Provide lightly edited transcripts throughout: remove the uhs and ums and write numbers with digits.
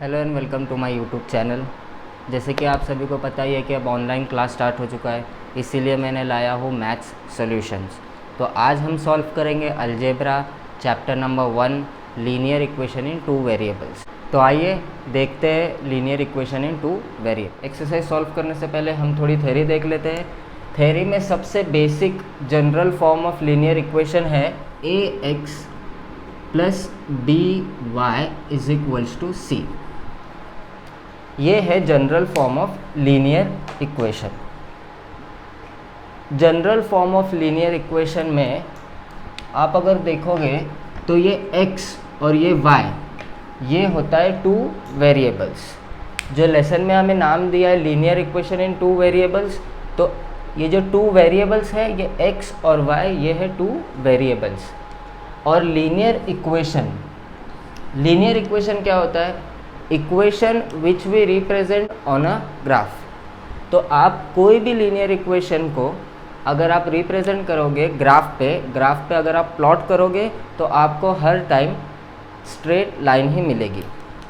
Hello and welcome to my YouTube channel. जैसे कि आप सभी को पता ही है कि अब ऑनलाइन क्लास स्टार्ट हो चुका है, इसीलिए मैंने लाया हूँ मैथ्स सॉल्यूशंस। तो आज हम सॉल्व करेंगे algebra chapter number 1 linear equation in 2 variables. तो आइए देखते हैं linear equation in 2 variable. Exercise solve करने से पहले हम थोड़ी थ्योरी देख लेते हैं। थ्योरी में सबसे basic general form of linear equation है ax plus by is equals to c। ये है general form of linear equation. General form of linear equation में आप अगर देखोगे तो ये x और ये y ये होता है 2 वेरिएबल्स। जो लेसन में हमें नाम दिया है लीनियर इक्वेशन इन 2 वेरिएबल्स, तो ये जो 2 वेरिएबल्स है ये x और y ये है 2 वेरिएबल्स। और लीनियर इक्वेशन क्या होता है? Equation which we represent on a graph. तो आप कोई भी लीनियर इक्वेशन को अगर आप रिप्रेजेंट करोगे ग्राफ पे अगर आप प्लॉट करोगे तो आपको हर टाइम स्ट्रेट लाइन ही मिलेगी।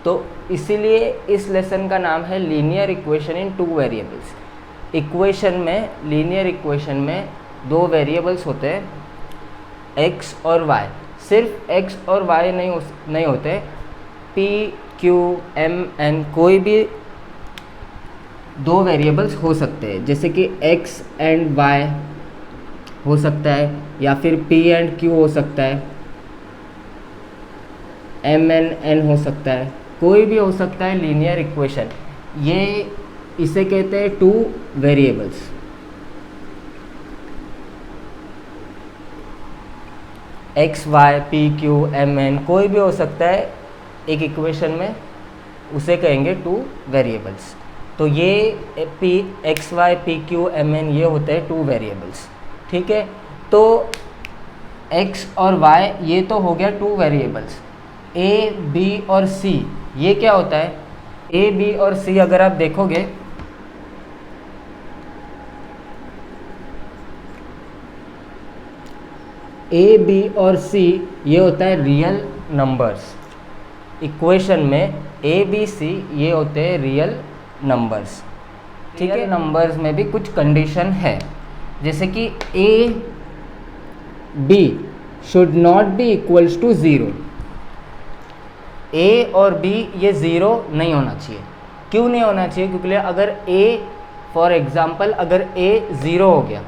तो इसीलिए इस लेसन का नाम है linear equation in 2 variables. Linear equation में 2 वेरिएबल्स होते हैं, x और y। सिर्फ x और y नहीं होते, p, q, m, n कोई भी 2 वेरिएबल्स हो सकते हैं। जैसे कि x एंड y हो सकता है, या फिर p एंड q हो सकता है, m एंड n हो सकता है, कोई भी हो सकता है लीनियर इक्वेशन। ये इसे कहते हैं 2 variables. x, y, p, q, m, n कोई भी हो सकता है एक इक्वेशन में, उसे कहेंगे 2 वेरिएबल्स। तो ये x, y, p, q, m, n ये होते हैं 2 वेरिएबल्स। ठीक है, तो x और y ये तो हो गया 2 वेरिएबल्स। a, b और c ये क्या होता है? a, b और c अगर आप देखोगे a, b और c ये होता है रियल नंबर्स। इक्वेशन में a, b, c ये होते हैं रियल नंबर्स। ठीक है, नंबर्स में भी कुछ कंडीशन है, जैसे कि a, b should not be equals to 0। a और b ये 0 नहीं होना चाहिए। क्यों नहीं होना चाहिए? क्योंकि अगर a फॉर एग्जांपल अगर a 0 हो गया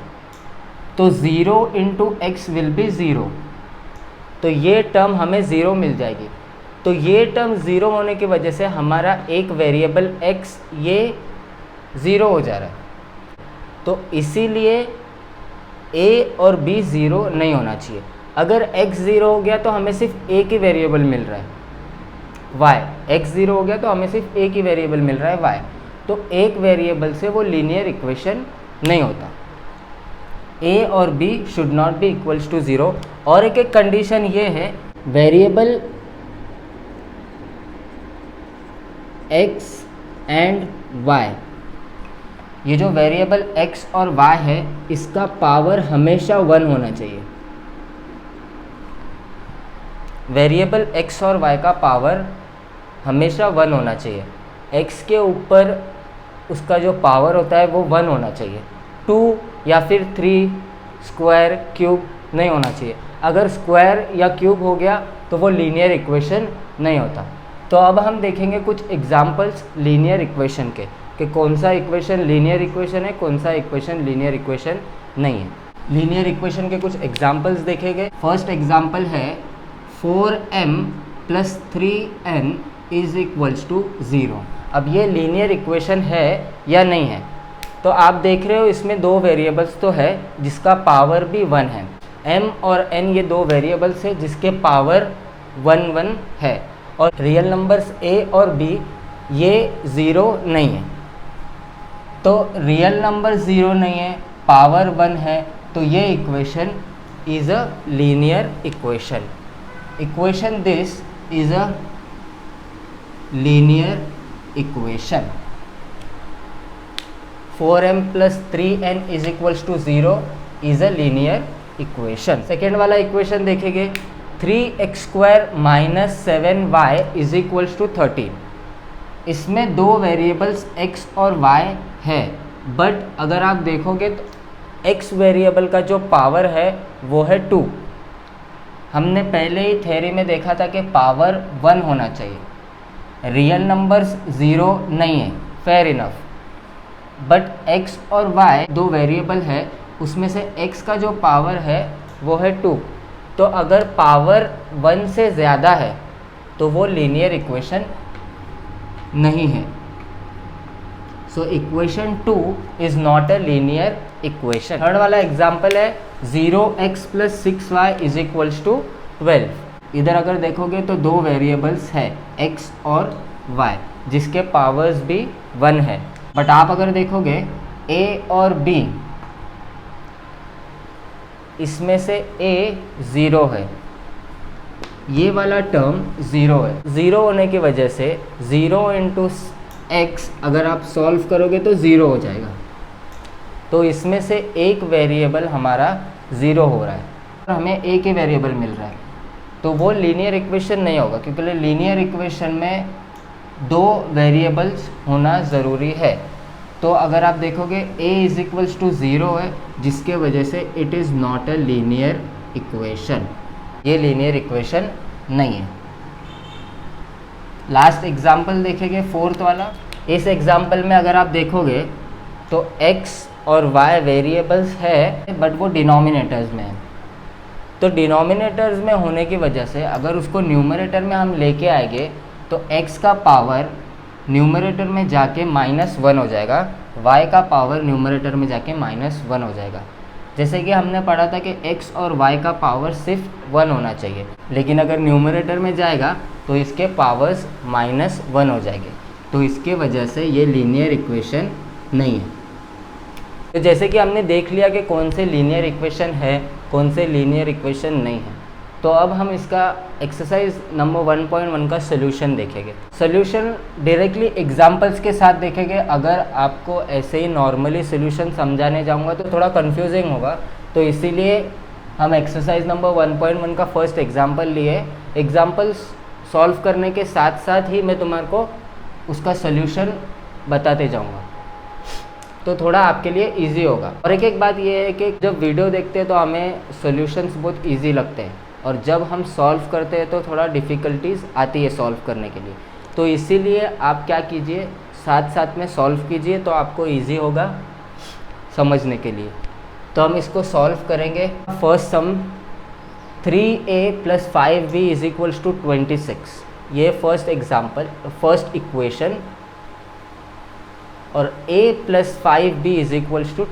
तो 0 इंटू एक्स विल बी 0, तो ये टर्म हमें 0 मिल जाएगी। तो ये टर्म 0 होने की वजह से हमारा एक वेरिएबल x ये 0 हो जा रहा है। तो इसीलिए a और b 0 नहीं होना चाहिए। अगर x 0 हो गया तो हमें सिर्फ एक ही वेरिएबल मिल रहा है y। x 0 हो गया तो हमें सिर्फ एक ही वेरिएबल मिल रहा है y। तो एक वेरिएबल से वो लीनियर इक्वेशन नहीं होता। a और b should not be equals to 0। और एक कंडीशन ये है, वेरिएबल x एंड y, ये जो वेरिएबल x और y है इसका पावर हमेशा 1 होना चाहिए। वेरिएबल x और y का पावर हमेशा 1 होना चाहिए। x के ऊपर उसका जो पावर होता है वो 1 होना चाहिए। 2 या फिर 3 स्क्वायर क्यूब नहीं होना चाहिए। अगर स्क्वायर या क्यूब हो गया तो वो लीनियर इक्वेशन नहीं होता। तो अब हम देखेंगे कुछ एग्जाम्पल्स लीनियर इक्वेशन के, कि कौन सा इक्वेशन लीनियर इक्वेशन है, कौन सा इक्वेशन लीनियर इक्वेशन नहीं है। लीनियर इक्वेशन के कुछ एग्जाम्पल्स देखेंगे। फर्स्ट एग्जाम्पल है 4m plus 3n is equals to 0। अब ये लीनियर इक्वेशन है या नहीं है? तो आप देख रहे हो इसमें 2 वेरिएबल्स तो है जिसका पावर भी 1 है। m और n ये 2 वेरिएबल्स है जिसके पावर 1 है। और रियल नंबर्स a और b ये 0 नहीं है। तो रियल नंबर 0 नहीं है, पावर 1 है, तो ये equation is a linear equation. Equation this is a linear equation. 4m plus 3n is equals to 0 is a linear equation. Second वाला इक्वेशन देखेंगे 3x² - 7y is equals to 13। इसमें दो variables x और y है, but अगर आप देखोगे तो x वेरिएबल का जो पावर है वो है 2। हमने पहले ही थ्योरी में देखा था कि पावर 1 होना चाहिए, रियल नंबर्स 0 नहीं है, फेयर इनफ। बट x और y दो वेरिएबल है, उसमें से x का जो पावर है वो है 2। तो अगर पावर 1 से ज़्यादा है तो वो लीनियर इक्वेशन नहीं है। So equation 2 is not a linear equation. Third वाला एग्जाम्पल है 0x + 6y = 12। इधर अगर देखोगे तो दो वेरिएबल्स है x और y, जिसके पावर्स भी 1 है। बट आप अगर देखोगे a और b, इसमें से a 0 है, ये वाला टर्म 0 है। 0 होने की वजह से 0 × x अगर आप सॉल्व करोगे तो 0 हो जाएगा। तो इसमें से एक वेरिएबल हमारा 0 हो रहा है और हमें एक ही वेरिएबल मिल रहा है, तो वो लीनियर इक्वेशन नहीं होगा, क्योंकि लीनियर इक्वेशन में दो वेरिएबल्स होना ज़रूरी है। तो अगर आप देखोगे a = 0 है, जिसके वजह से it is not a linear equation, ये लीनियर इक्वेशन नहीं है। लास्ट एग्जाम्पल देखेंगे, फोर्थ वाला। इस एग्जाम्पल में अगर आप देखोगे तो x और y वेरिएबल्स है, बट वो डिनोमिनेटर्स में है। तो डिनोमिनेटर्स में होने की वजह से अगर उसको न्यूमरेटर में हम लेके आएंगे तो x का पावर न्यूमरेटर में जाके -1 हो जाएगा, y का पावर न्यूमरेटर में जाके -1 हो जाएगा। जैसे कि हमने पढ़ा था कि x और y का पावर सिर्फ 1 होना चाहिए, लेकिन अगर न्यूमरेटर में जाएगा तो इसके पावर्स -1 हो जाएंगे। तो इसके वजह से ये लीनियर इक्वेशन नहीं है। तो जैसे कि हमने देख लिया कि कौन से लीनियर इक्वेशन है, कौन से लीनियर इक्वेशन नहीं है, तो अब हम इसका एक्सरसाइज नंबर 1.1 का सोल्यूशन देखेंगे। सोल्यूशन डायरेक्टली एग्जांपल्स के साथ देखेंगे। अगर आपको ऐसे ही नॉर्मली सोल्यूशन समझाने जाऊंगा तो थोड़ा कंफ्यूजिंग होगा, तो इसीलिए हम एक्सरसाइज नंबर 1.1 का फर्स्ट एग्जांपल लिए। एग्जांपल्स सॉल्व करने के साथ साथ ही मैं तुम्हारे को उसका सोल्यूशन बताते जाऊँगा, तो थोड़ा आपके लिए इजी होगा। और एक बात ये है कि जब वीडियो देखते हैं तो हमें सॉल्यूशंस बहुत इजी लगते हैं, और जब हम सॉल्व करते हैं तो थोड़ा डिफ़िकल्टीज आती है सॉल्व करने के लिए। तो इसीलिए आप क्या कीजिए, साथ साथ में सॉल्व कीजिए, तो आपको इजी होगा समझने के लिए। तो हम इसको सॉल्व करेंगे। फर्स्ट सम 3a + 5b = 26, ये फर्स्ट एग्जाम्पल, फर्स्ट इक्वेशन। और a + 5b =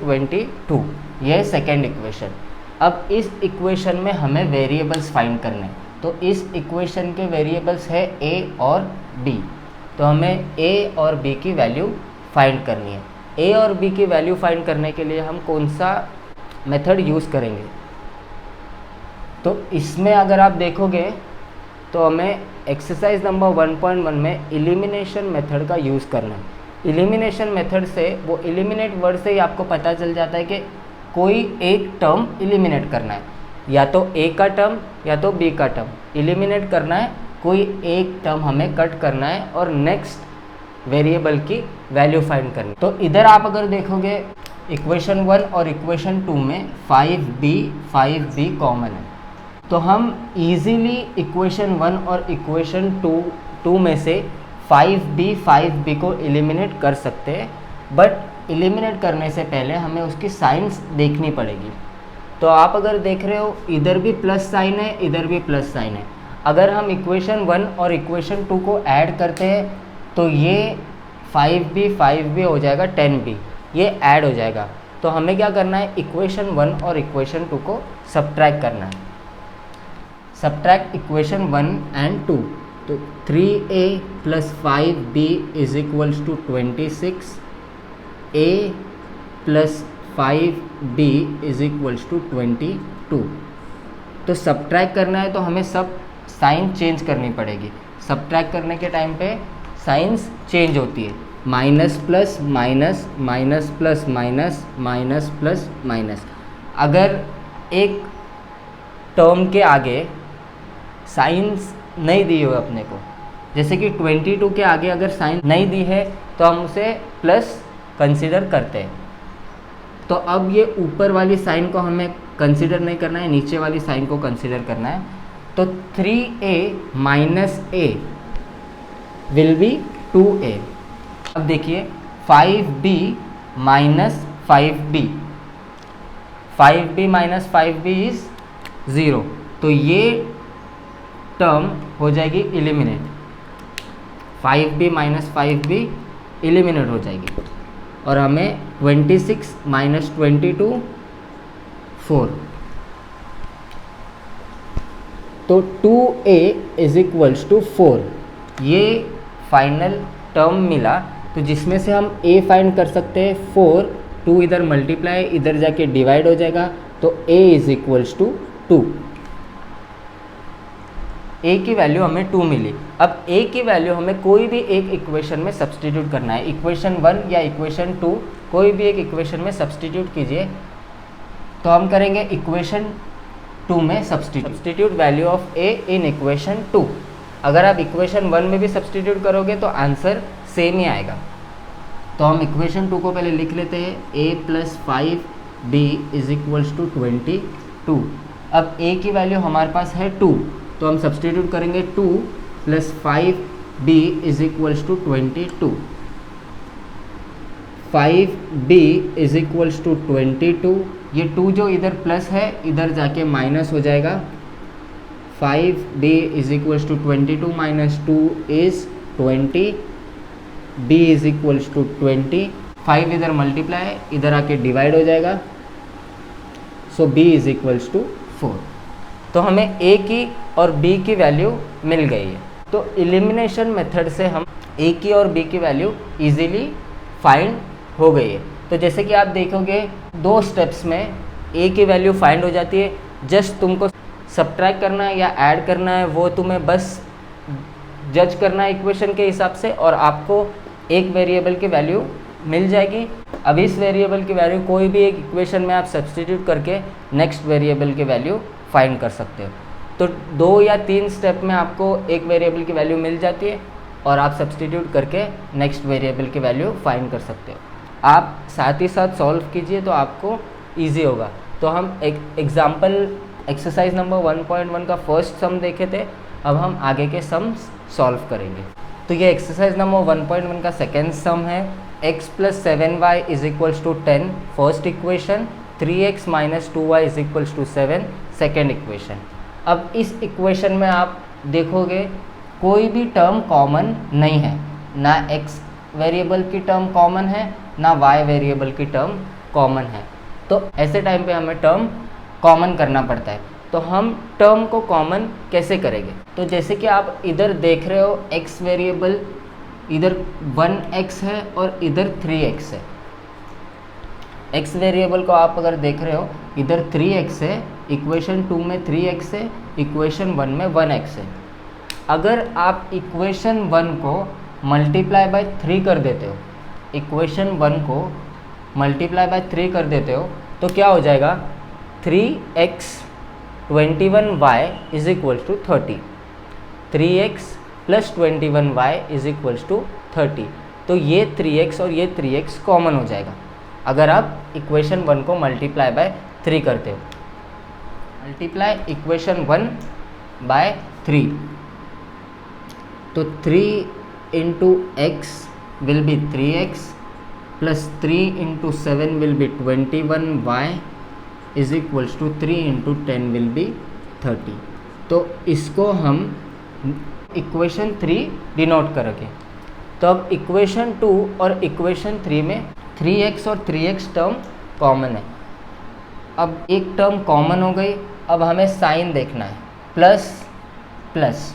22, यह सेकेंड इक्वेशन। अब इस इक्वेशन में हमें वेरिएबल्स फाइंड करने हैं, तो इस इक्वेशन के वेरिएबल्स है a और b, तो हमें a और b की वैल्यू फाइंड करनी है। a और b की वैल्यू फाइंड करने के लिए हम कौन सा मेथड यूज़ करेंगे, तो इसमें अगर आप देखोगे तो हमें एक्सरसाइज नंबर 1.1 में एलिमिनेशन मेथड का यूज़ करना है। एलिमिनेशन मेथड से, वो एलिमिनेट वर्ड से ही आपको पता चल जाता है कि कोई एक टर्म एलिमिनेट करना है, या तो a का टर्म या तो b का टर्म एलिमिनेट करना है। कोई एक टर्म हमें कट करना है और नेक्स्ट वेरिएबल की वैल्यू फाइंड करनी है। तो इधर आप अगर देखोगे इक्वेशन 1 और इक्वेशन 2 में 5b कॉमन है, तो हम इजीली इक्वेशन 1 और इक्वेशन 2 में से 5b को एलिमिनेट कर सकते हैं। बट एलिमिनेट करने से पहले हमें उसकी साइंस देखनी पड़ेगी। तो आप अगर देख रहे हो इधर भी प्लस साइन है, इधर भी प्लस साइन है। अगर हम इक्वेशन 1 और इक्वेशन 2 को ऐड करते हैं तो ये 5b हो जाएगा 10b, ये ऐड हो जाएगा। तो हमें क्या करना है, इक्वेशन 1 और इक्वेशन 2 को सब्ट्रैक्ट करना है। सब्ट्रैक्ट इक्वेशन 1 and 2, तो 3a + 5b = 26, a + 5b = 22। तो सब्ट्रैक्ट करना है तो हमें सब साइन चेंज करनी पड़ेगी। सब्ट्रैक्ट करने के टाइम पे साइंस चेंज होती है, minus plus minus, minus plus minus, minus plus minus. अगर एक टर्म के आगे साइंस नहीं दी हो अपने को, जैसे कि 22 के आगे अगर साइन नहीं दी है तो हम उसे प्लस कंसिडर करते हैं। तो अब ये ऊपर वाली साइन को हमें कंसिडर नहीं करना है, नीचे वाली साइन को कंसिडर करना है। तो 3a minus a will be 2a। अब देखिए 5b minus 5b, 5b minus 5b is 0, तो ये टर्म हो जाएगी eliminate, 5b minus 5b eliminate हो जाएगी और हमें 26 माइनस 22 4। तो 2a इज इक्वल्स टू 4, ये फाइनल टर्म मिला। तो जिसमें से हम a फाइंड कर सकते हैं 4, 2 इधर मल्टीप्लाई इधर जाके डिवाइड हो जाएगा, तो a is equals to 2। a की वैल्यू हमें 2 मिली। अब a की वैल्यू हमें कोई भी एक इक्वेशन में सब्सटीट्यूट करना है, इक्वेशन 1 या इक्वेशन 2, कोई भी एक इक्वेशन में सब्सटीट्यूट कीजिए। तो हम करेंगे इक्वेशन 2 में substitute value of a in equation 2। अगर आप इक्वेशन 1 में भी सब्सटीट्यूट करोगे तो आंसर सेम ही आएगा। तो हम इक्वेशन 2 को पहले लिख लेते हैं, a plus 5b is equals to 22। अब a की वैल्यू हमारे पास है 2, तो हम सब्सटीट्यूट करेंगे 2 plus 5b is equals to 22। 5b is equals to 22, ये 2 जो इधर प्लस है इधर जाके माइनस हो जाएगा। 5b is equals to 22 minus 2 is 20, b is equals to 20, 5 इधर मल्टीप्लाई इधर आके डिवाइड हो जाएगा, so b is equals to 4। तो हमें a की और b की वैल्यू मिल गई है। तो एलिमिनेशन मेथड से हम a की और b की वैल्यू इजीली फाइंड हो गई है। तो जैसे कि आप देखोगे 2 स्टेप्स में a की वैल्यू फाइंड हो जाती है। जस्ट तुमको सब्ट्रैक्ट करना है या ऐड करना है, वो तुम्हें बस जज करना है इक्वेशन के हिसाब से, और आपको एक वेरिएबल की वैल्यू मिल जाएगी। अब इस वेरिएबल की वैल्यू कोई भी एक इक्वेशन में आप सब्सटीट्यूट करके नेक्स्ट वेरिएबल की वैल्यू फाइंड कर सकते हो। तो 2 या 3 स्टेप में आपको एक वेरिएबल की वैल्यू मिल जाती है और आप सब्सटीट्यूट करके नेक्स्ट वेरिएबल की वैल्यू फाइंड कर सकते हो। आप साथ ही साथ सॉल्व कीजिए तो आपको ईजी होगा। तो हम एक एग्जाम्पल एक्सरसाइज नंबर 1.1 का फर्स्ट सम देखे थे, अब हम आगे के सम्स सॉल्व करेंगे। तो ये एक्सरसाइज नंबर 1.1 का सेकेंड सम है। x plus 7y is equals to 10 first equation, 3x minus 2y is equals to 7 second equation. अब इस इक्वेशन में आप देखोगे कोई भी टर्म कॉमन नहीं है, ना x वेरिएबल की टर्म कॉमन है ना y वेरिएबल की टर्म कॉमन है। तो ऐसे टाइम पे हमें टर्म कॉमन करना पड़ता है। तो हम टर्म को कॉमन कैसे करेंगे? तो जैसे कि आप इधर देख रहे हो x वेरिएबल, इधर 1x है और इधर 3x है। x वेरिएबल को आप अगर देख रहे हो इधर 3x है, इक्वेशन 2 में 3x है, इक्वेशन 1 में 1x है। अगर आप इक्वेशन 1 को मल्टीप्लाई बाय 3 कर देते हो, इक्वेशन 1 को मल्टीप्लाई बाय 3 कर देते हो तो क्या हो जाएगा? 3x 21y is equals to 30, 3x plus 21y is equals to 30। तो ये 3x और ये 3x कॉमन हो जाएगा अगर आप इक्वेशन 1 को मल्टीप्लाई बाय 3 करते हो। मल्टीप्लाई इक्वेशन 1 बाय 3, तो 3 into x will be 3x plus 3 into 7 will be 21y is equals to 3 into 10 will be 30। तो इसको हम इक्वेशन 3 डिनोट करेंगे। तो अब इक्वेशन 2 और इक्वेशन 3 में 3x और 3x टर्म कॉमन है। अब एक टर्म कॉमन हो गई, अब हमें साइन देखना है, प्लस प्लस।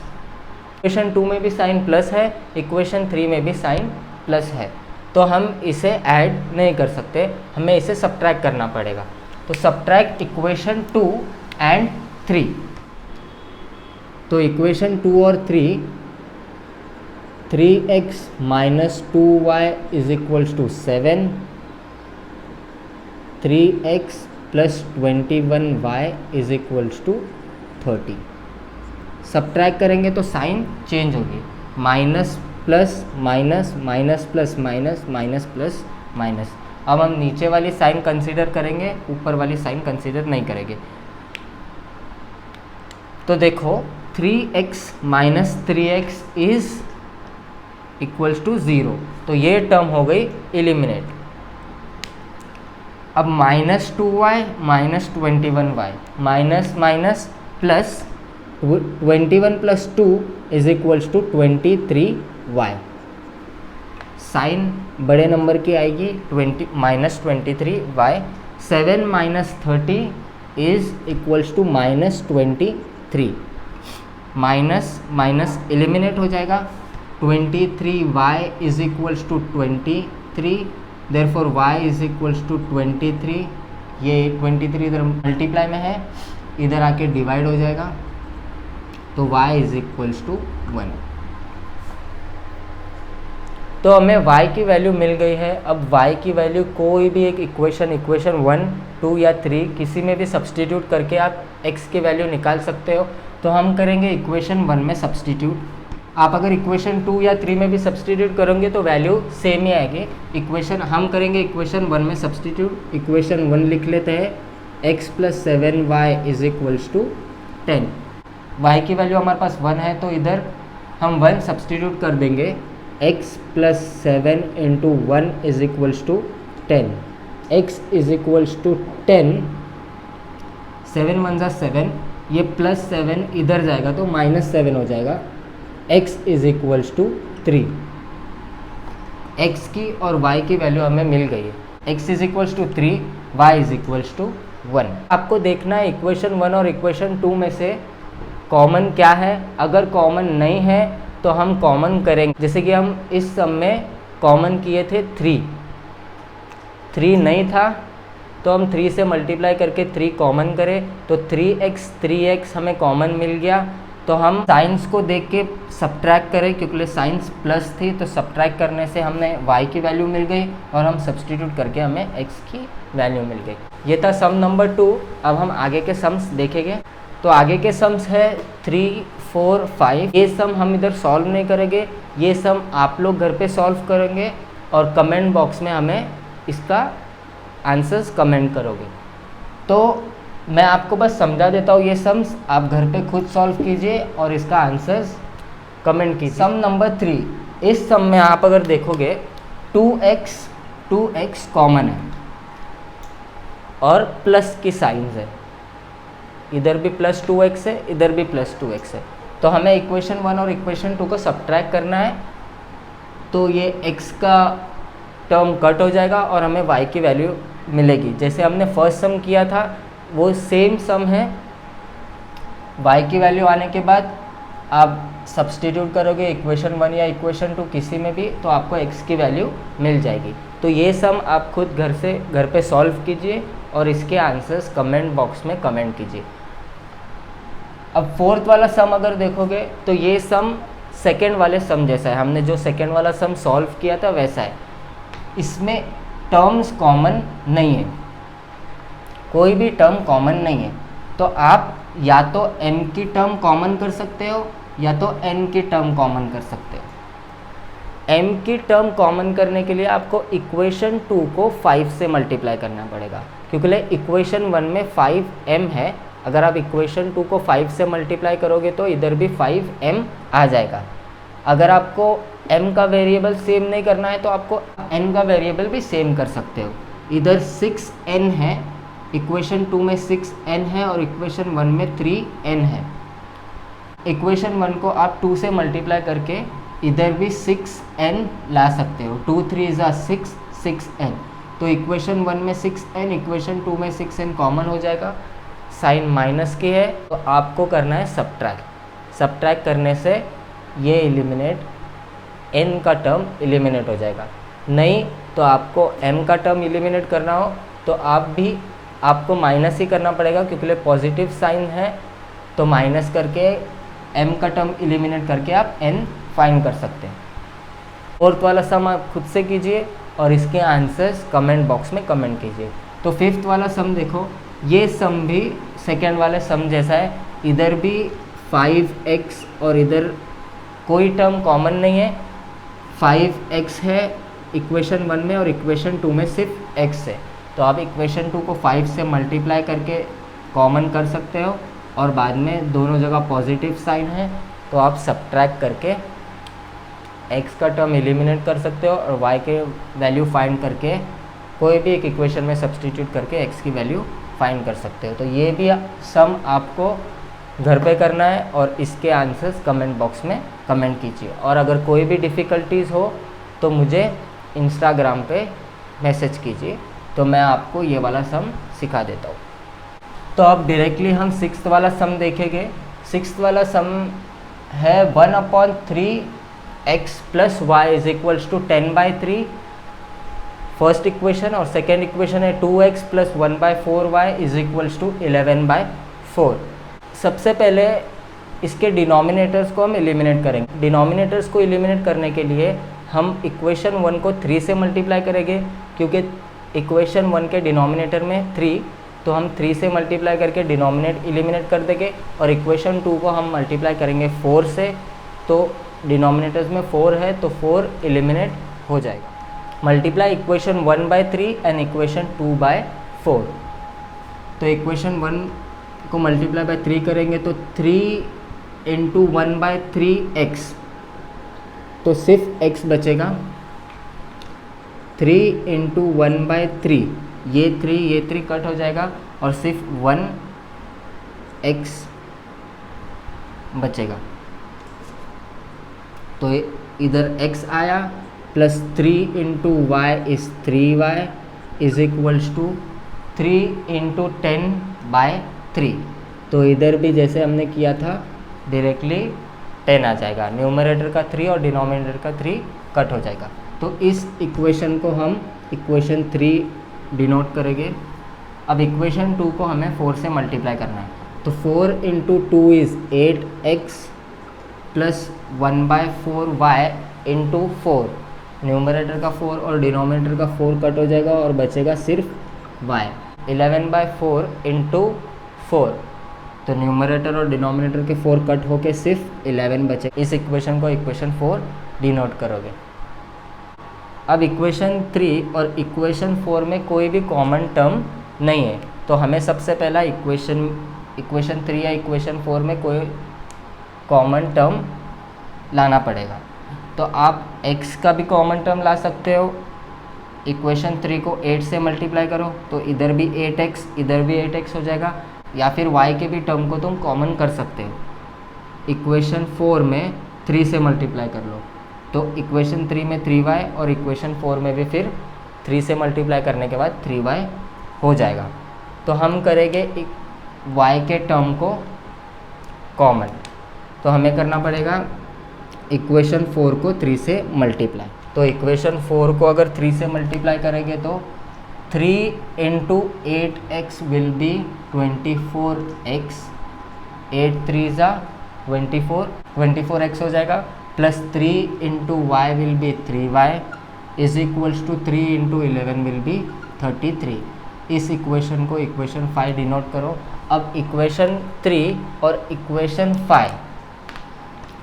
इक्वेशन 2 में भी साइन प्लस है, इक्वेशन 3 में भी साइन प्लस है, तो हम इसे ऐड नहीं कर सकते, हमें इसे सब्ट्रैक्ट करना पड़ेगा। तो सब्ट्रैक्ट इक्वेशन 2 एंड 3। तो इक्वेशन 2 और 3, 3x minus 2y is equals to 7, 3x plus 21y is equals to 30। Subtract करेंगे तो साइन चेंज होगी, minus plus minus minus plus minus minus plus minus. अब हम नीचे वाली साइन कंसीडर करेंगे, ऊपर वाली साइन कंसीडर नहीं करेंगे। तो देखो 3x minus 3x is equals to 0, तो ये टर्म हो गई एलिमिनेट। अब minus 2y minus 21y, minus minus plus 21 plus 2 is equals to 23y। Sign बड़े नंबर की आएगी minus 23y। 7 minus 30 is equals to minus 23। Minus minus eliminate हो जाएगा। 23y is equals to 23, therefore y is equals to 23। ये 23 इधर multiply में है, इधर आके डिवाइड हो जाएगा, तो y इज इक्वल्स टू 1। तो हमें y की वैल्यू मिल गई है। अब y की वैल्यू कोई भी एक इक्वेशन 1, 2 या 3 किसी में भी सब्सटीट्यूट करके आप x की वैल्यू निकाल सकते हो। तो हम करेंगे इक्वेशन 1 में सब्सटीट्यूट। आप अगर इक्वेशन 2 या 3 में भी सब्सटीट्यूट करोगे तो वैल्यू सेम ही आएगी। हम करेंगे इक्वेशन 1 में सब्सटीट्यूट। इक्वेशन 1 लिख लेते हैं, x plus 7y is equals to 10। y की वैल्यू हमारे पास 1 है, तो इधर हम 1 सब्सटीट्यूट कर देंगे। x plus 7 into 1 is equals to 10। x is equals to 10, 7 1 ज़ा 7, ये प्लस 7 इधर जाएगा तो माइनस 7 हो जाएगा। x is equals to 3। x की और y की वैल्यू हमें मिल गई है। x is equals to 3, y is equals to 1। आपको देखना है इक्वेशन 1 और इक्वेशन 2 में से कॉमन क्या है। अगर कॉमन नहीं है तो हम कॉमन करेंगे। जैसे कि हम इस सम में कॉमन किए थे 3 नहीं था तो हम 3 से मल्टीप्लाई करके 3 कॉमन करें, तो 3x हमें कॉमन मिल गया। तो हम साइंस को देख के सब्ट्रैक्ट करें, क्योंकि साइंस प्लस थी तो सब्ट्रैक्ट करने से हमें y की वैल्यू मिल गई और हम सब्सटीट्यूट करके हमें x की वैल्यू मिल गई। ये था सम नंबर 2। अब हम आगे के सम्स देखेंगे। तो आगे के सम्स है 3, 4, 5। ये सम हम इधर सॉल्व नहीं करेंगे, ये सम आप लोग घर पे सॉल्व करेंगे और कमेंट बॉक्स में हमें इसका आंसर्स कमेंट करोगे। तो मैं आपको बस समझा देता हूँ, ये सम्स आप घर पे खुद सॉल्व कीजिए और इसका आंसर्स कमेंट कीजिए। सम नंबर 3, इस सम में आप अगर देखोगे 2x कॉमन है और प्लस की साइंस है, इधर भी प्लस 2x है, इधर भी प्लस 2x है। तो हमें इक्वेशन 1 और इक्वेशन 2 को सब्ट्रैक्ट करना है, तो ये x का टर्म कट हो जाएगा और हमें y की वैल्यू मिलेगी। जैसे हमने फर्स्ट सम किया था वो सेम सम है। y की वैल्यू आने के बाद आप सब्सटीट्यूट करोगे इक्वेशन 1 या इक्वेशन 2 किसी में भी, तो आपको x की वैल्यू मिल जाएगी। तो ये सम आप खुद घर पे सॉल्व कीजिए और इसके आंसर्स कमेंट बॉक्स में कमेंट कीजिए। अब फोर्थ वाला सम अगर देखोगे तो ये सम सेकेंड वाले सम जैसा है। हमने जो सेकेंड वाला सम सॉल्व किया था वैसा है। इसमें टर्म्स कॉमन नहीं है, कोई भी टर्म कॉमन नहीं है। तो आप या तो m की टर्म कॉमन कर सकते हो या तो n की टर्म कॉमन कर सकते हो। m की टर्म कॉमन करने के लिए आपको इक्वेशन 2 को 5 से मल्टीप्लाई करना पड़ेगा, क्योंकि इक्वेशन 1 में 5m है। अगर आप इक्वेशन 2 को 5 से मल्टीप्लाई करोगे तो इधर भी 5m आ जाएगा। अगर आपको m का वेरिएबल सेम नहीं करना है तो आपको n का वेरिएबल भी सेम कर सकते हो। इधर 6n है, इक्वेशन 2 में 6n है और इक्वेशन 1 में 3n है। इक्वेशन 1 को आप 2 से मल्टीप्लाई करके इधर भी 6n ला सकते हो। 2 3 ज़ा 6n। तो इक्वेशन 1 में 6n, इक्वेशन 2 में 6n कॉमन हो जाएगा। साइन माइनस की है तो आपको करना है सब्ट्रैक्ट करने से ये एलिमिनेट, n का टर्म एलिमिनेट हो जाएगा। नहीं तो आपको m का टर्म एलिमिनेट करना हो तो आपको माइनस ही करना पड़ेगा, क्योंकि पॉजिटिव साइन है तो माइनस करके m का टर्म एलिमिनेट करके आप n फाइंड कर सकते हैं। फोर्थ वाला सम आप खुद से कीजिए और इसके आंसर्स कमेंट बॉक्स में कमेंट कीजिए। तो फिफ्थ वाला सम देखो, ये सम भी सेकेंड वाले सम जैसा है। इधर भी 5x और इधर कोई टर्म कॉमन नहीं है, 5x है इक्वेशन 1 में और इक्वेशन 2 में सिर्फ x है, तो आप इक्वेशन 2 को 5 से मल्टीप्लाई करके कॉमन कर सकते हो और बाद में दोनों जगह पॉजिटिव साइन है तो आप सब्ट्रैक्ट करके x का टर्म एलिमिनेट कर सकते हो और y के वैल्यू फाइंड करके कोई भी एक इक्वेशन में सब्सटीट्यूट करके x की वैल्यू फाइंड कर सकते हो। तो ये भी सम आपको घर पे करना है और इसके आंसर्स कमेंट बॉक्स में कमेंट कीजिए। और अगर कोई भी डिफ़िकल्टीज़ हो तो मुझे इंस्टाग्राम पे मैसेज कीजिए, तो मैं आपको ये वाला सम सिखा देता हूँ। तो अब डायरेक्टली हम 6th वाला सम देखेंगे। 6th वाला सम है 1/3x + y = 10/3 फर्स्ट इक्वेशन, और सेकेंड इक्वेशन है 2x + 1/4y = 11/4। सबसे पहले इसके डिनोमिनेटर्स को हम एलिमिनेट करेंगे। डिनोमिनेटर्स को एलिमिनेट करने के लिए हम इक्वेशन 1 को 3 से मल्टीप्लाई करेंगे, क्योंकि इक्वेशन 1 के डिनोमिनेटर में 3, तो हम 3 से मल्टीप्लाई करके डिनोमिनेट एलिमिनेट कर देंगे। और इक्वेशन 2 को हम मल्टीप्लाई करेंगे 4 से, तो डिनोमिनेटर्स में 4 है तो 4 एलिमिनेट हो जाएगा। Multiply equation 1/3 and equation 2/4। तो इक्वेशन 1 को मल्टीप्लाई बाय 3 करेंगे तो 3 × 1/3x, तो सिर्फ x बचेगा। 3 × 1/3, ये 3 कट हो जाएगा और सिर्फ 1x बचेगा। तो इधर x आया प्लस 3 × y इज़ 3y = 3 × 10/3। तो इधर भी जैसे हमने किया था डायरेक्टली 10 आ जाएगा, न्यूमरेटर का 3 और डिनोमिनेटर का 3 कट हो जाएगा। तो इस इक्वेशन को हम इक्वेशन 3 डिनोट करेंगे। अब इक्वेशन 2 को हमें 4 से मल्टीप्लाई करना है, तो 4 × 2 इज़ 8x + 1/4y × 4। न्यूमरेटर का 4 और डिनोमिनेटर का 4 कट हो जाएगा और बचेगा सिर्फ y। 11/4 × 4, तो न्यूमरेटर और डिनोमिनेटर के 4 कट होके सिर्फ 11 बचे। इस इक्वेशन को इक्वेशन 4 डिनोट करोगे। अब इक्वेशन 3 और इक्वेशन 4 में कोई भी कॉमन टर्म नहीं है, तो हमें सबसे पहला इक्वेशन 3 या इक्वेशन 4 में कोई कॉमन टर्म लाना पड़ेगा। तो आप x का भी कॉमन टर्म ला सकते हो। इक्वेशन 3 को 8 से मल्टीप्लाई करो तो इधर भी 8x, इधर भी 8x हो जाएगा, या फिर y के भी टर्म को तुम कॉमन कर सकते हो। इक्वेशन 4 में 3 से मल्टीप्लाई कर लो, तो इक्वेशन 3 में 3y और इक्वेशन 4 में भी फिर 3 से मल्टीप्लाई करने के बाद 3y हो जाएगा। तो हम करेंगे y के टर्म को कॉमन, तो हमें करना पड़ेगा इक्वेशन 4 को 3 से मल्टीप्लाई। तो इक्वेशन 4 को अगर 3 से मल्टीप्लाई करेंगे तो 3 × 8x will be 24x, 8 3 = 24x हो जाएगा, plus 3 × y will be 3y = 3 × 11 will be 33। इस इक्वेशन को इक्वेशन 5 डिनोट करो। अब इक्वेशन 3 और इक्वेशन 5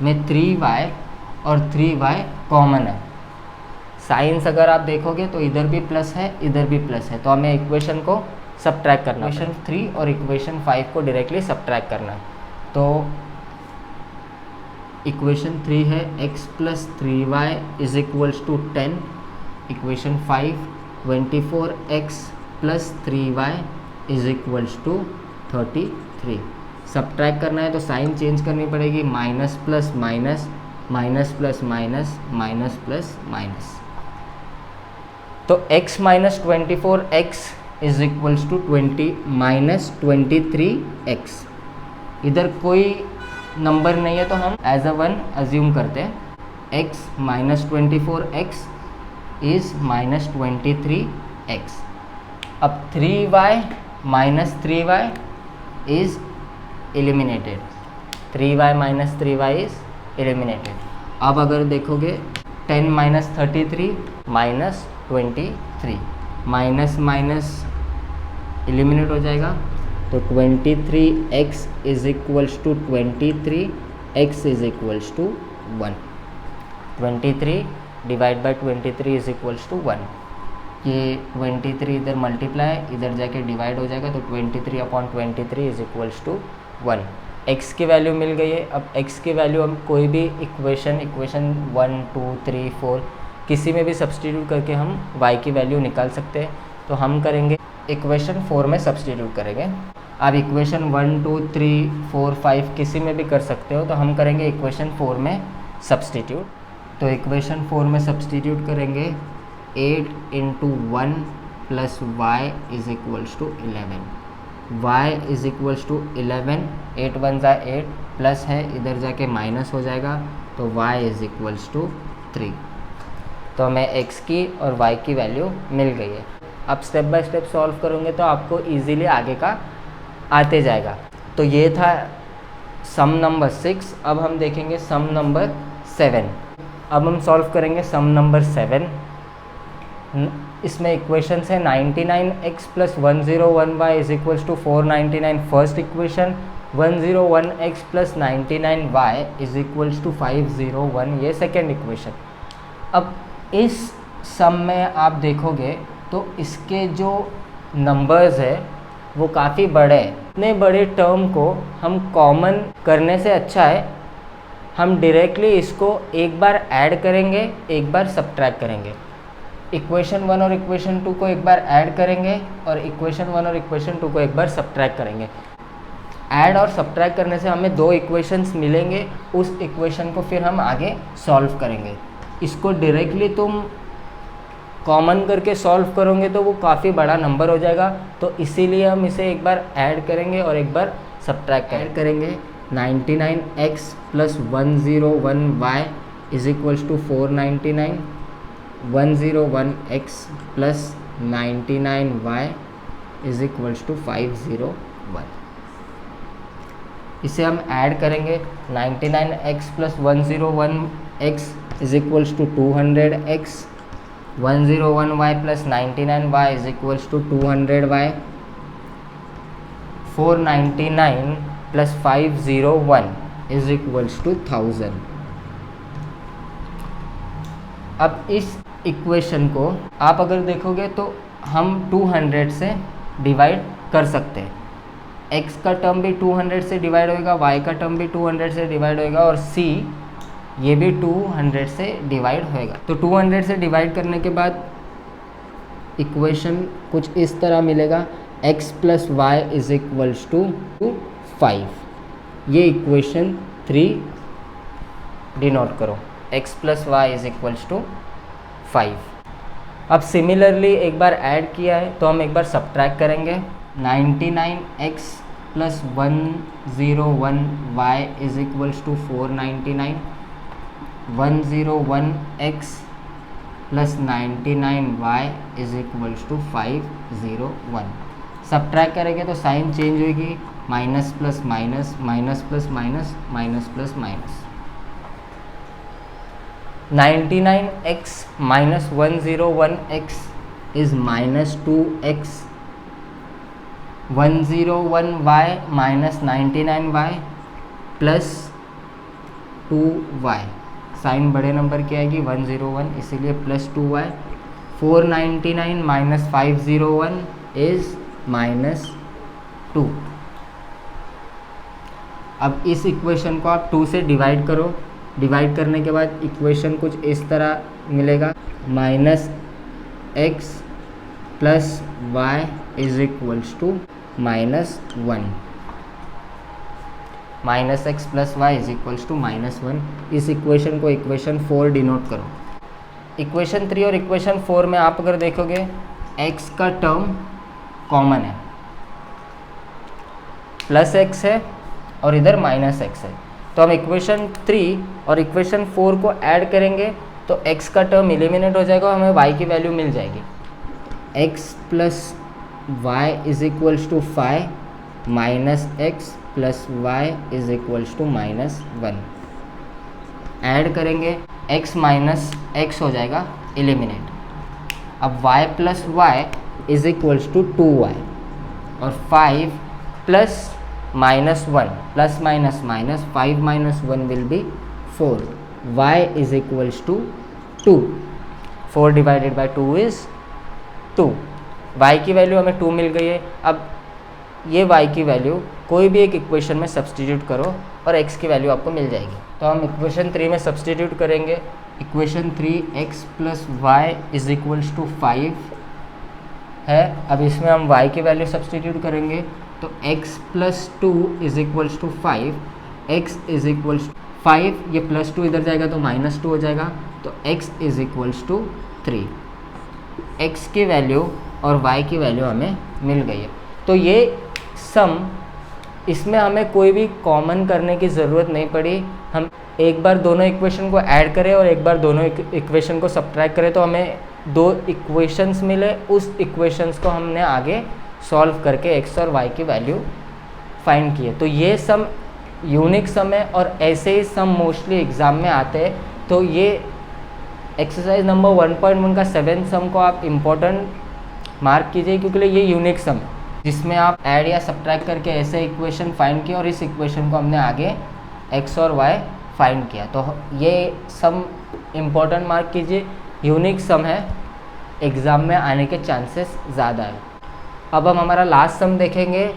में 3y और 3y कॉमन है। साइंस अगर आप देखोगे तो इधर भी प्लस है, इधर भी प्लस है, तो हमें इक्वेशन को सब्ट्रैक्ट करना है। इक्वेशन 3 और इक्वेशन 5 को डायरेक्टली सब्ट्रैक्ट करना है। तो इक्वेशन 3 है x + 3y = 10, equation 5 24x + 3y = 33। Subtract करना है तो साइन चेंज करनी पड़ेगी, minus plus minus, minus plus minus, minus plus minus. तो x - 24x = -23x। इधर कोई नंबर नहीं है तो हम एज अ 1 अज्यूम करते हैं। x - 24x = -23x। अब 3y - 3y is eliminated, 3y - 3y is eliminated। अब अगर देखोगे 10 - 33 - 23, माइनस माइनस एलिमिनेट हो जाएगा, तो 23x = 23, x = 1। 23 divide by 23 is equals to 1। ये 23 इधर मल्टीप्लाई इधर जाके डिवाइड हो जाएगा, तो 23/23 इज इक्वल्स टू 1। x की वैल्यू मिल गई है। अब x की वैल्यू हम कोई भी इक्वेशन 1 2 3 4 किसी में भी सब्सटीट्यूट करके हम y की वैल्यू निकाल सकते हैं। तो हम करेंगे इक्वेशन 4 में सब्सटीट्यूट करेंगे। आप इक्वेशन 1 2 3 4 5 किसी में भी कर सकते हो। तो हम करेंगे इक्वेशन 4 में सब्सटीट्यूट। तो इक्वेशन 4 में सब्सटीट्यूट करेंगे 8 × 1 + y is equals to 11। y is equals to 11, 8 1 ज़ा 8 प्लस है इधर जाके माइनस हो जाएगा, तो y इज इक्वल्स टू 3। तो हमें x की और y की वैल्यू मिल गई है। अब स्टेप बाय स्टेप सॉल्व करोगे तो आपको इजीली आगे का आते जाएगा। तो ये था सम नंबर 6। अब हम देखेंगे सम नंबर 7। अब हम सॉल्व करेंगे सम नंबर 7। इसमें इक्वेशंस है 99x + 101y is equals to 499 first equation, 101x + 99y is equals to 501 ये सेकेंड इक्वेशन। अब इस सम में आप देखोगे तो इसके जो नंबर्स है वो काफ़ी बड़े हैं। इतने बड़े टर्म को हम कॉमन करने से अच्छा है हम डायरेक्टली इसको एक बार ऐड करेंगे, एक बार सब्ट्रैक्ट करेंगे। इक्वेशन 1 और इक्वेशन 2 को एक बार ऐड करेंगे और इक्वेशन 1 और इक्वेशन 2 को एक बार सब्ट्रैक्ट करेंगे। ऐड और सब्ट्रैक्ट करने से हमें 2 इक्वेशंस मिलेंगे। उस इक्वेशन को फिर हम आगे सॉल्व करेंगे। इसको डायरेक्टली तुम कॉमन करके सॉल्व करोगे तो वो काफ़ी बड़ा नंबर हो जाएगा। तो इसीलिए हम इसे एक बार ऐड करेंगे और एक बार सब्ट्रैक्ट करेंगे। 99x + 101y is equals to 499, 101x + 99y is equals to 501। इसे हम ऐड करेंगे। 99x + 101x is equals to 200x, 101y + 99y is equals to 200y, 499 + 501 is equals to 1000। अब इस इक्वेशन को आप अगर देखोगे तो हम 200 से डिवाइड कर सकते हैं। x का टर्म भी 200 से डिवाइड होएगा, y का टर्म भी 200 से डिवाइड होएगा और c ये भी 200 से डिवाइड होएगा। तो 200 से डिवाइड करने के बाद इक्वेशन कुछ इस तरह मिलेगा, x + y is equals to 5। ये इक्वेशन 3 डिनोट करो, x + y is equals to 5। अब सिमिलरली एक बार ऐड किया है तो हम एक बार सब्ट्रैक्ट करेंगे। 99x + 101y is equals to 499, 101x + 99y is equals to 501। Subtract करेंगे तो साइन चेंज होगी, minus plus minus, minus plus minus, minus plus minus. 99x - 101x is -2x, 101y - 99y plus 2y। Sign बड़े number की आएगी 101 इसीलिए plus 2y। 499 - 501 is -2। अब इस equation को आप 2 से डिवाइड करो। डिवाइड करने के बाद इक्वेशन कुछ इस तरह मिलेगा, -x + y is equals to -1। -x + y is equals to -1। इस इक्वेशन को इक्वेशन 4 डिनोट करो। इक्वेशन 3 और इक्वेशन 4 में आप अगर देखोगे x का टर्म कॉमन है, +x है और इधर -x है। तो हम इक्वेशन 3 और इक्वेशन 4 को ऐड करेंगे तो x का टर्म एलिमिनेट हो जाएगा और हमें y की वैल्यू मिल जाएगी। x + y is equals to 5, -x + y is equals to -1। Add करेंगे x - x हो जाएगा एलिमिनेट। अब y + y is equals to 2y और 5 + -1 +- -, -5 - 1 will be 4। y is equals to 2। 4 divided by 2 is 2। y की value हमें 2 मिल गई है। अब ये y की वैल्यू कोई भी एक इक्वेशन में सब्सटीट्यूट करो और x की वैल्यू आपको मिल जाएगी। तो हम इक्वेशन 3 में सब्सटीट्यूट करेंगे। Equation 3x plus y is equals to 5 है। अब इसमें हम y की वैल्यू सब्सटीट्यूट करेंगे तो x plus 2 is equals to 5, x is equals 5, ये प्लस 2 इधर जाएगा तो माइनस 2 हो जाएगा, तो x is equals to 3। x की वैल्यू और y की वैल्यू हमें मिल गई है। तो ये सम, इसमें हमें कोई भी कॉमन करने की ज़रूरत नहीं पड़ी। हम एक बार दोनों इक्वेशन को ऐड करें और एक बार दोनों इक्वेशन को सब्ट्रैक्ट करें तो हमें 2 इक्वेशंस मिले। उस इक्वेशंस को हमने आगे सॉल्व करके x और y की वैल्यू फाइंड किए। तो ये सम यूनिक सम है और ऐसे ही सम मोस्टली एग्ज़ाम में आते हैं। तो ये एक्सरसाइज नंबर 1.1 का 7th सम को आप इम्पोर्टेंट मार्क कीजिए, क्योंकि ये यूनिक सम है जिसमें आप ऐड या सब्ट्रैक्ट करके ऐसे इक्वेशन फाइंड किया और इस इक्वेशन को हमने आगे x और y फाइंड किया। तो ये सम इम्पोर्टेंट मार्क कीजिए, यूनिक सम है, एग्ज़ाम में आने के चांसेस ज़्यादा है। अब हम हमारा लास्ट सम देखेंगे,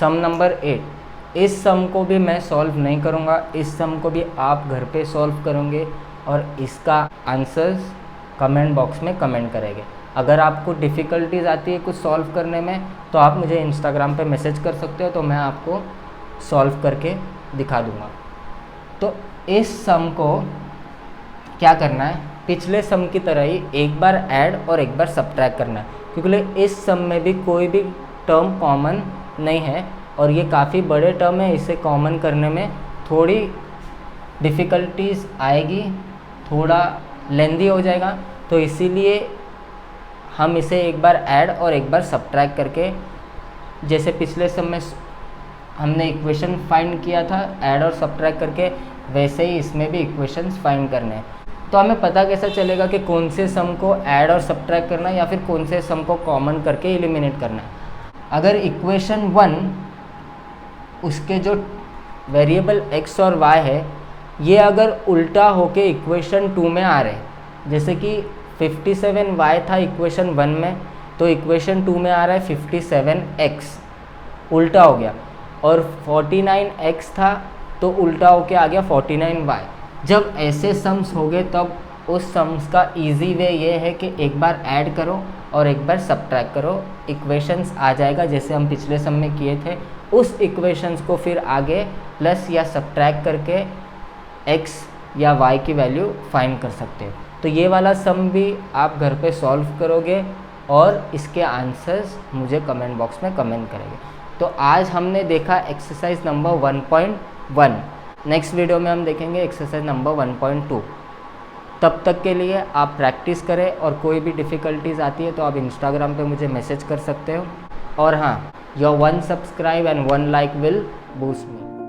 सम नंबर 8। इस सम को भी मैं सॉल्व नहीं करूँगा, इस सम को भी आप घर पे सॉल्व करोगे और इसका आंसर्स कमेंट बॉक्स में कमेंट करेंगे। अगर आपको डिफ़िकल्टीज आती है कुछ सॉल्व करने में तो आप मुझे इंस्टाग्राम पे मैसेज कर सकते हो, तो मैं आपको सॉल्व करके दिखा दूँगा। तो इस सम को क्या करना है, पिछले सम की तरह ही एक बार ऐड और एक बार सब्ट्रैक्ट करना है, क्योंकि इस सम में भी कोई भी टर्म कॉमन नहीं है और ये काफ़ी बड़े टर्म है। इसे कॉमन करने में थोड़ी डिफ़िकल्टीज आएगी, थोड़ा लेंदी हो जाएगा। तो इसीलिए हम इसे एक बार ऐड और एक बार सब्ट्रैक्ट करके, जैसे पिछले सम में हमने इक्वेशन फाइंड किया था ऐड और सब्ट्रैक्ट करके, वैसे ही इसमें भी इक्वेशंस फाइंड करने हैं। तो हमें पता कैसा चलेगा कि कौन से सम को ऐड और सब्ट्रैक्ट करना है या फिर कौन से सम को कॉमन करके एलिमिनेट करना है। अगर इक्वेशन 1 उसके जो वेरिएबल x और y है ये अगर उल्टा होके इक्वेशन 2 में आ रहे, जैसे कि 57y था इक्वेशन 1 में, तो इक्वेशन 2 में आ रहा है 57x, उल्टा हो गया। और 49x था तो उल्टा होके आ गया 49y। जब ऐसे सम्स हो गए तब उस सम्स का इजी वे ये है कि एक बार ऐड करो और एक बार सब्ट्रैक्ट करो, इक्वेशंस आ जाएगा जैसे हम पिछले सम में किए थे। उस इक्वेशंस को फिर आगे प्लस या सब्ट्रैक्ट करके x या y की वैल्यू फाइंड कर सकते हो। तो ये वाला सम भी आप घर पे सॉल्व करोगे और इसके आंसर्स मुझे कमेंट बॉक्स में कमेंट करेंगे। तो आज हमने देखा एक्सरसाइज नंबर 1.1। नेक्स्ट वीडियो में हम देखेंगे एक्सरसाइज नंबर 1.2। तब तक के लिए आप प्रैक्टिस करें और कोई भी डिफ़िकल्टीज आती है तो आप इंस्टाग्राम पे मुझे मैसेज कर सकते हो। और हाँ, your 1 subscribe and 1 like will boost me.